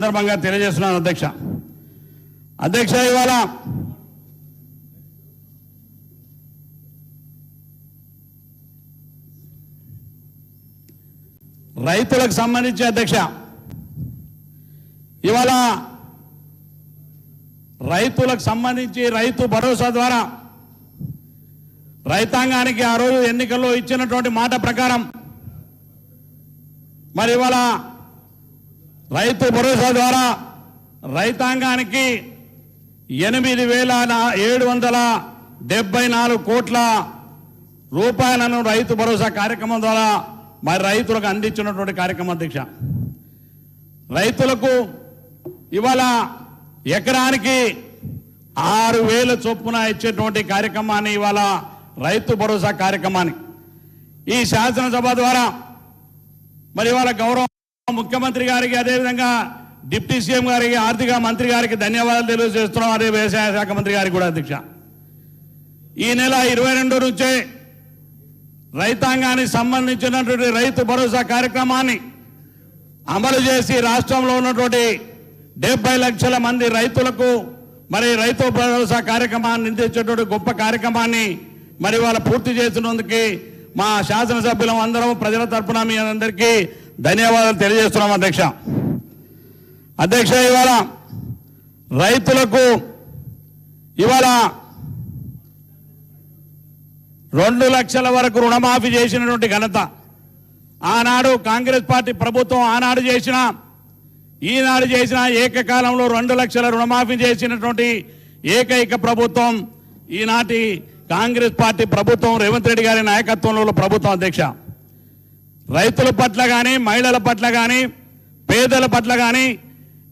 సందర్భంగా తెలియజేస్తున్నాను అధ్యక్ష ఇవాళ రైతులకు సంబంధించి అధ్యక్ష ఇవాళ రైతులకు సంబంధించి రైతు భరోసా ద్వారా రైతాంగానికి ఆ రోజు ఎన్నికల్లో ఇచ్చినటువంటి మాట ప్రకారం మరి ఇవాళ రైతు భరోసా ద్వారా రైతాంగానికి 8,774 కోట్ల రూపాయలను రైతు భరోసా కార్యక్రమం ద్వారా మరి రైతులకు అందించినటువంటి కార్యక్రమం అధ్యక్ష. రైతులకు ఇవాళ ఎకరానికి 6,000 చొప్పున ఇచ్చేటువంటి కార్యక్రమాన్ని ఇవాళ రైతు భరోసా కార్యక్రమాన్ని ఈ శాసనసభ ద్వారా మరి ఇవాళ గౌరవ ముఖ్యమంత్రి గారికి అదేవిధంగా డిప్యూటీ సీఎం గారికి ఆర్థిక మంత్రి గారికి ధన్యవాదాలు తెలియజేస్తున్నాం. అదే వ్యవసాయ శాఖ మంత్రి గారికి కూడా అధ్యక్ష. ఈ నెల 22 నుంచే రైతాంగానికి సంబంధించినటువంటి రైతు భరోసా కార్యక్రమాన్ని అమలు చేసి రాష్ట్రంలో ఉన్నటువంటి 70 లక్షల మంది రైతులకు మరి రైతు భరోసా కార్యక్రమాన్ని అందించేటువంటి గొప్ప కార్యక్రమాన్ని మరి వాళ్ళ పూర్తి చేసినందుకు మా శాసనసభ్యులం అందరం ప్రజల తరఫున మీ అందరికీ ధన్యవాదాలు తెలియజేస్తున్నాం అధ్యక్ష. ఇవాళ రైతులకు ఇవాళ 2 లక్షల వరకు రుణమాఫీ చేసినటువంటి ఘనత ఆనాడు కాంగ్రెస్ పార్టీ ప్రభుత్వం ఆనాడు చేసిన ఈనాడు చేసిన ఏకకాలంలో 2 లక్షల రుణమాఫీ చేసినటువంటి ఏకైక ప్రభుత్వం ఈనాటి కాంగ్రెస్ పార్టీ ప్రభుత్వం రేవంత్ రెడ్డి గారి నాయకత్వంలో ప్రభుత్వం అధ్యక్ష. రైతుల పట్ల కానీ మహిళల పట్ల కానీ పేదల పట్ల కానీ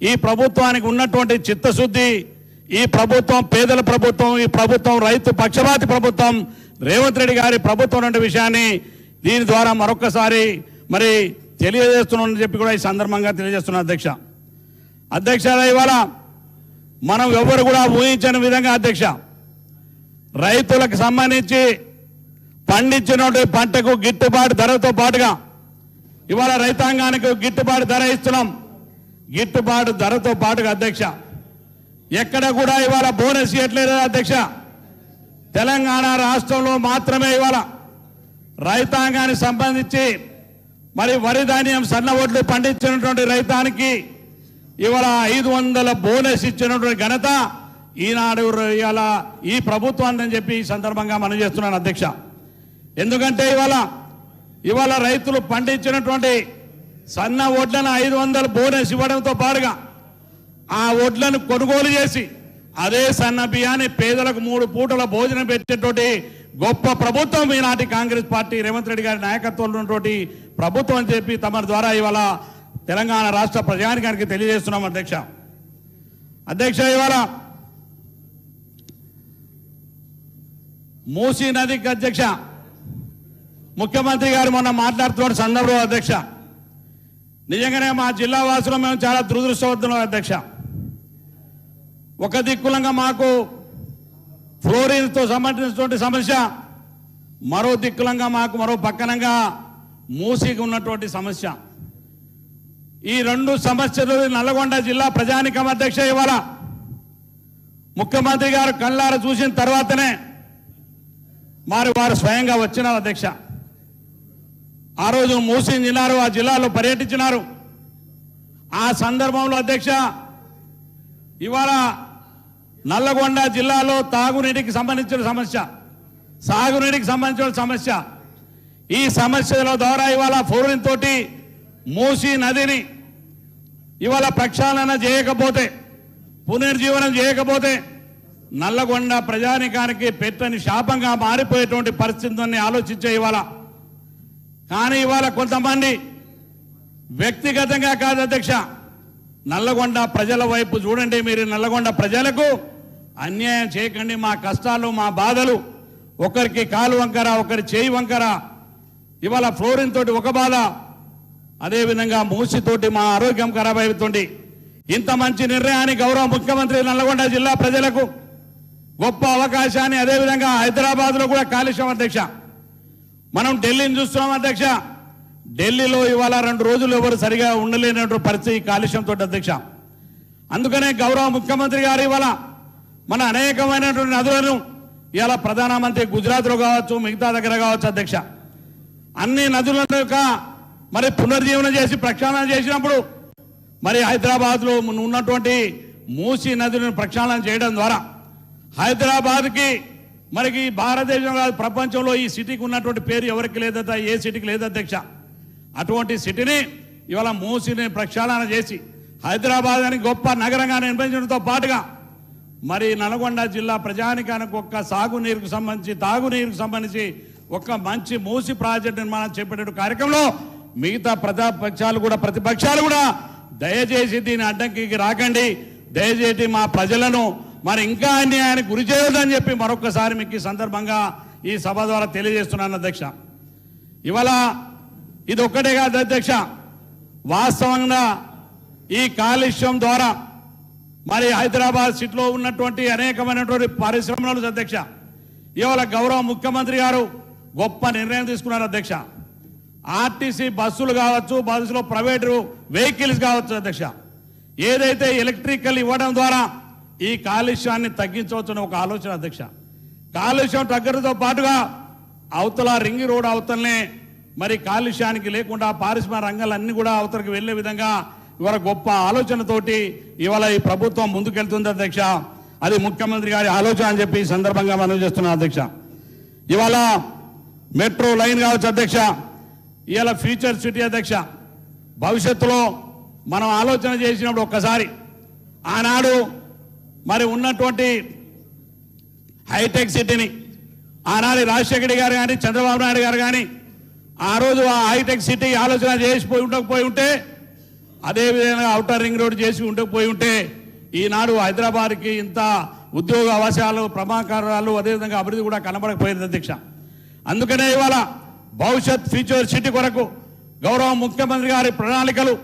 ఈ ప్రభుత్వానికి ఉన్నటువంటి చిత్తశుద్ధి ఈ ప్రభుత్వం పేదల ప్రభుత్వం ఈ ప్రభుత్వం రైతు పక్షపాతి ప్రభుత్వం రేవంత్ రెడ్డి గారి ప్రభుత్వం అనే విషయాన్ని దీని ద్వారా మరొకసారి మరి తెలియజేస్తున్నానని చెప్పి కూడా ఈ సందర్భంగా తెలియజేస్తున్నా అధ్యక్ష. ఇవాళ మనం ఎవరు కూడా ఊహించని విధంగా అధ్యక్ష రైతులకు సంబంధించి పండించినటువంటి పంటకు గిట్టుబాటు ధరతో పాటుగా ఇవాళ రైతాంగానికి గిట్టుబాటు ధర ఇస్తున్నాం. గిట్టుబాటు ధరతో పాటుగా అధ్యక్ష ఎక్కడ కూడా ఇవాళ బోనస్ ఇవ్వట్లేదు అధ్యక్ష. తెలంగాణ రాష్ట్రంలో మాత్రమే ఇవాళ రైతాంగానికి సంబంధించి మరి వరి ధాన్యం సన్న ఒడ్లు పండించినటువంటి రైతానికి ఇవాళ 500 బోనస్ ఇచ్చినటువంటి ఘనత ఈనాడు ఇవాళ ఈ ప్రభుత్వాన్ని అని చెప్పి ఈ సందర్భంగా మనం చేస్తున్నాను అధ్యక్ష. ఎందుకంటే ఇవాళ రైతులు పండించినటువంటి సన్న వడ్లను 500 బోనస్ ఇవ్వడంతో పాటుగా ఆ వడ్లను కొనుగోలు చేసి అదే సన్న బియ్యాన్ని పేదలకు 3 పూటల భోజనం పెట్టేటువంటి గొప్ప ప్రభుత్వం ఈనాటి కాంగ్రెస్ పార్టీ రేవంత్ రెడ్డి గారి నాయకత్వంలో ఉన్నటువంటి ప్రభుత్వం అని చెప్పి తమ ద్వారా ఇవాళ తెలంగాణ రాష్ట్ర ప్రజానికానికి తెలియజేస్తున్నాం అధ్యక్ష. ఇవాళ మూసీ నదికి అధ్యక్ష ముఖ్యమంత్రి గారు మొన్న మాట్లాడుతున్న సందర్భంలో అధ్యక్ష నిజంగానే మా జిల్లా వాసులు మేము చాలా దురదృష్టవంతులం అధ్యక్ష. ఒక దిక్కులంగా మాకు ఫ్లోరిన్తో సంబంధించినటువంటి సమస్య, మరో దిక్కులంగా మాకు మరో పక్కనంగా మూసీకి ఉన్నటువంటి సమస్య. ఈ 2 సమస్యలు నల్లగొండ జిల్లా ప్రజానికం అధ్యక్ష ఇవాళ ముఖ్యమంత్రి గారు కళ్ళార చూసిన తర్వాతనే వారు స్వయంగా వచ్చినారు అధ్యక్ష. ఆ రోజు మూసీ జిల్లాలో ఆ జిల్లాలో పర్యటించినారు. ఆ సందర్భంలో అధ్యక్ష ఇవాళ నల్లగొండ జిల్లాలో తాగునీటికి సంబంధించిన సమస్య, సాగునీటికి సంబంధించిన సమస్య, ఈ సమస్యల ద్వారా ఇవాళ ఫ్లోరిన్ తోటి మూసీ నదిని ఇవాళ ప్రక్షాళన చేయకపోతే పునర్జీవనం చేయకపోతే నల్లగొండ ప్రజానికానికి పెట్టని శాపంగా మారిపోయేటువంటి పరిస్థితుల్ని ఆలోచించే ఇవాళ. కానీ ఇవాళ కొంతమంది వ్యక్తిగతంగా కాదు అధ్యక్ష, నల్లగొండ ప్రజల వైపు చూడండి. మీరు నల్లగొండ ప్రజలకు అన్యాయం చేయకండి. మా కష్టాలు మా బాధలు ఒకరికి కాలు వంకర ఒకరి చేయి వంకర ఇవాళ ఫ్లోరిన్ తోటి ఒక బాధ, అదేవిధంగా మూసితోటి మా ఆరోగ్యం ఖరాబ్ అవుతుంది. ఇంత మంచి నిర్ణయాన్ని గౌరవ ముఖ్యమంత్రి నల్లగొండ జిల్లా ప్రజలకు గొప్ప అవకాశాన్ని అదేవిధంగా హైదరాబాద్లో కూడా కాలుష్యం అధ్యక్ష మనం ఢిల్లీని చూస్తున్నాం అధ్యక్ష. ఢిల్లీలో ఇవాళ 2 రోజులు ఎవరు సరిగా ఉండలేనటువంటి పరిస్థితి కాలుష్యంతో అధ్యక్ష. అందుకనే గౌరవ ముఖ్యమంత్రి గారు ఇవాళ మన అనేకమైనటువంటి నదులను ఇవాళ ప్రధానమంత్రి గుజరాత్లో కావచ్చు, మిగతా దగ్గర కావచ్చు అధ్యక్ష, అన్ని నదులను మరి పునర్జీవనం చేసి ప్రక్షాళన చేసినప్పుడు మరి హైదరాబాద్లో ఉన్నటువంటి మూసీ నదులను ప్రక్షాళన చేయడం ద్వారా హైదరాబాద్కి మనకి భారతదేశంలో ప్రపంచంలో ఈ సిటీకి ఉన్నటువంటి పేరు ఎవరికి లేదట, ఏ సిటీకి లేదు అధ్యక్ష. అటువంటి సిటీని ఇవాళ మూసీని ప్రక్షాళన చేసి హైదరాబాద్ అని గొప్ప నగరంగా నిర్మించడంతో పాటుగా మరి నల్గొండ జిల్లా ప్రజానికానికి ఒక్క సాగునీరుకు సంబంధించి తాగునీరుకు సంబంధించి ఒక మంచి మూసి ప్రాజెక్టు నిర్మాణం చేపట్టే కార్యక్రమంలో మిగతా ప్రతిపక్షాలు కూడా దయచేసి దీని అడ్డంకికి రాకండి, దయచేసి మా ప్రజలను మరి ఇంకా అన్యాయానికి గురి చేయొద్దని చెప్పి మరొకసారి మీకు ఈ సందర్భంగా ఈ సభ ద్వారా తెలియజేస్తున్నాను అధ్యక్ష. ఇవాళ ఇది ఒక్కటే కాదు అధ్యక్ష, వాస్తవంగా ఈ కాలుష్యం ద్వారా మరి హైదరాబాద్ సిటీలో ఉన్నటువంటి అనేకమైనటువంటి పరిశ్రమలు అధ్యక్ష, ఇవాళ గౌరవ ముఖ్యమంత్రి గారు గొప్ప నిర్ణయం తీసుకున్నారు అధ్యక్ష. ఆర్టీసీ బస్సులు కావచ్చు, బస్సులో ప్రైవేటు వెహికల్స్ కావచ్చు అధ్యక్ష, ఏదైతే ఎలక్ట్రికల్ ఇవ్వడం ద్వారా ఈ కాలుష్యాన్ని తగ్గించవచ్చని ఒక ఆలోచన అధ్యక్ష. కాలుష్యం తగ్గడంతో పాటుగా అవతల రింగ్ రోడ్ అవతలనే మరి కాలుష్యానికి లేకుండా పారిశ్రామిక రంగాలన్నీ కూడా అవతలకు వెళ్లే విధంగా ఇవాళ గొప్ప ఆలోచనతోటి ఇవాళ ఈ ప్రభుత్వం ముందుకెళ్తుంది అధ్యక్ష. అది ముఖ్యమంత్రి గారి ఆలోచన అని చెప్పి ఈ సందర్భంగా మనం చేస్తున్నాం అధ్యక్ష. ఇవాళ మెట్రో లైన్ కావచ్చు అధ్యక్ష, ఇవాళ ఫ్యూచర్ సిటీ అధ్యక్ష. భవిష్యత్తులో మనం ఆలోచన చేసినప్పుడు ఒక్కసారి ఆనాడు మరి ఉన్నటువంటి హైటెక్ సిటీని ఆనాడు రాజశేఖర గారు కానీ చంద్రబాబు నాయుడు గారు కానీ ఆ రోజు ఆ హైటెక్ సిటీ ఆలోచన చేసిపోయి ఉండకపోయి ఉంటే, అదేవిధంగా ఔటర్ రింగ్ రోడ్ చేసి ఉండకపోయి ఉంటే ఈనాడు హైదరాబాద్కి ఇంత ఉద్యోగ అవకాశాలు, ప్రమాకారాలు, అదేవిధంగా అభివృద్ధి కూడా కనబడకపోయింది అధ్యక్ష. అందుకనే ఇవాళ భవిష్యత్ ఫ్యూచర్ సిటీ కొరకు గౌరవ ముఖ్యమంత్రి గారి ప్రణాళికలు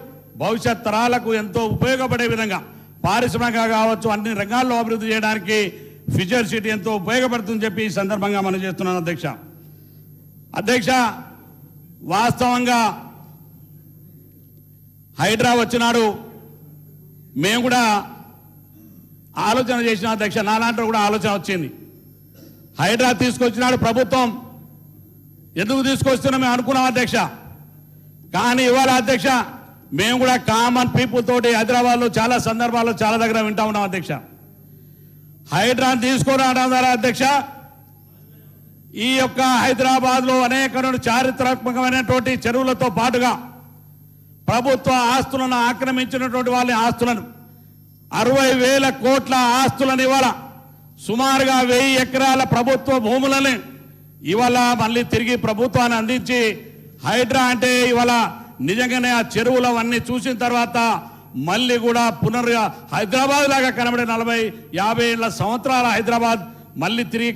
భవిష్యత్ తరాలకు ఎంతో ఉపయోగపడే విధంగా పారిశ్రామిక కావచ్చు అన్ని రంగాల్లో అభివృద్ధి చేయడానికి ఫ్యూచర్ సిటీ ఎంతో ఉపయోగపడుతుందని చెప్పి ఈ సందర్భంగా మనం చేస్తున్నాను అధ్యక్ష. అధ్యక్ష, వాస్తవంగా హైడ్రా వచ్చినాడు మేము కూడా ఆలోచన చేసిన అధ్యక్ష, నాలాంటి కూడా ఆలోచన వచ్చింది. హైడ్రా తీసుకొచ్చినాడు ప్రభుత్వం, ఎందుకు తీసుకొస్తున్నా మేము అనుకున్నాం అధ్యక్ష. కానీ ఇవాళ అధ్యక్ష మేము కూడా కామన్ పీపుల్ తోటి హైదరాబాద్లో చాలా సందర్భాల్లో చాలా దగ్గర వింటా ఉన్నాం అధ్యక్ష. హైడ్రాన్ తీసుకురావడం ద్వారా అధ్యక్ష ఈ యొక్క హైదరాబాద్లో అనేక చారిత్రాత్మకమైనటువంటి చెరువులతో పాటుగా ప్రభుత్వ ఆస్తులను ఆక్రమించినటువంటి వాళ్ళ ఆస్తులను 60,000 కోట్ల ఆస్తులను ఇవాళ సుమారుగా 1000 ఎకరాల ప్రభుత్వ భూములని ఇవాళ మళ్ళీ తిరిగి ప్రభుత్వాన్ని అందించి హైడ్రా అంటే ఇవాళ నిజంగానే ఆ చెరువులు అవన్నీ చూసిన తర్వాత మళ్ళీ కూడా హైదరాబాద్ లాగా కనబడే 40-50 ఏళ్ల సంవత్సరాల హైదరాబాద్ మళ్ళీ తిరిగి